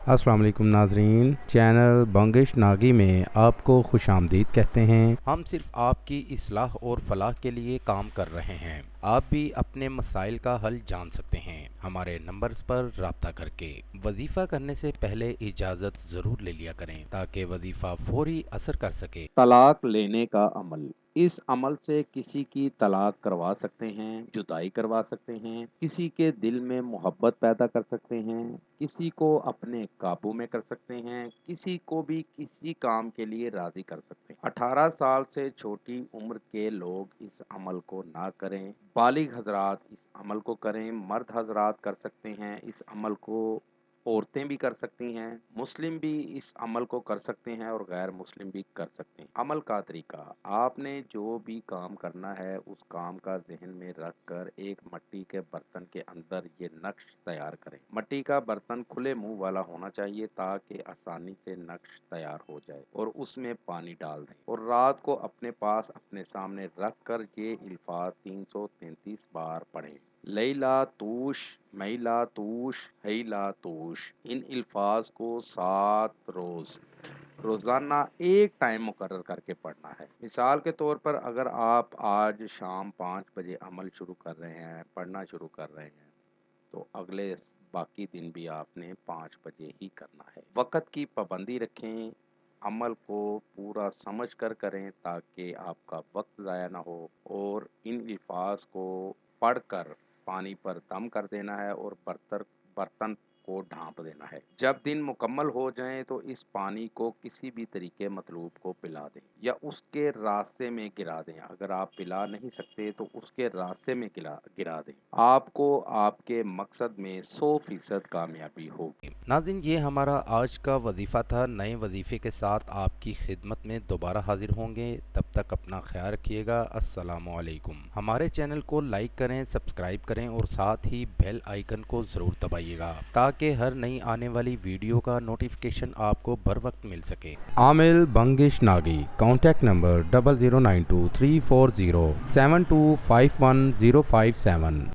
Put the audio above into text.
अस्सलाम वालेकुम नाजरीन, चैनल बंगिश नागी में आपको खुश आमदीद कहते हैं। हम सिर्फ आपकी इस्लाह और फलाह के लिए काम कर रहे हैं। आप भी अपने मसाइल का हल जान सकते हैं हमारे नंबर्स पर राब्ता करके। वजीफ़ा करने से पहले इजाज़त ज़रूर ले लिया करें ताकि वजीफ़ा फौरी असर कर सके। तलाक लेने का अमल। इस अमल से किसी की तलाक करवा सकते हैं, जुदाई करवा सकते हैं, किसी के दिल में मोहब्बत पैदा कर सकते हैं, किसी को अपने काबू में कर सकते हैं, किसी को भी किसी काम के लिए राजी कर सकते हैं। 18 साल से छोटी उम्र के लोग इस अमल को ना करें। बालिग हजरात इस अमल को करें। मर्द हजरात कर सकते हैं इस अमल को, औरतें भी कर सकती हैं, मुस्लिम भी इस अमल को कर सकते हैं और गैर मुस्लिम भी कर सकते हैं। अमल का तरीका, आपने जो भी काम करना है उस काम का जहन में रख कर एक मिट्टी के बर्तन के अंदर ये नक्श तैयार करें। मिट्टी का बर्तन खुले मुंह वाला होना चाहिए ताकि आसानी से नक्श तैयार हो जाए और उसमें पानी डाल दें और रात को अपने पास अपने सामने रख कर ये अल्फाज 333 बार पढ़ें। लैला तूश, मैला तूश, हैला तूश। इन अल्फाज को 7 रोज रोजाना एक टाइम मुकर्रर करके पढ़ना है। मिसाल के तौर पर अगर आप आज शाम 5 बजे अमल शुरू कर रहे हैं, पढ़ना शुरू कर रहे हैं, तो अगले बाकी दिन भी आपने 5 बजे ही करना है। वक़्त की पाबंदी रखें। अमल को पूरा समझ कर करें ताकि आपका वक्त ज़ाया ना हो और इन अल्फाज को पढ़कर पानी पर दम कर देना है और बर्तन को ढांप देना है। जब दिन मुकम्मल हो जाए तो इस पानी को किसी भी तरीके मतलूब को पिला दें या उसके रास्ते में गिरा दें। अगर आप पिला नहीं सकते तो उसके रास्ते में गिरा दें। आपको आपके मकसद में 100% कामयाबी होगी। नाज़रीन, ये हमारा आज का वजीफ़ा था। नए वजीफ़े के साथ आपकी खिदमत में दोबारा हाजिर होंगे। तब तक अपना ख्याल रखिएगा। अस्सलामु अलैकुम। हमारे चैनल को लाइक करें, सब्सक्राइब करें और साथ ही बेल आइकन को ज़रूर दबाइएगा ताकि हर नई आने वाली वीडियो का नोटिफिकेशन आपको बर वक्त मिल सके। आमिल बंगिश नागी, कॉन्टैक्ट नंबर 00923407251057।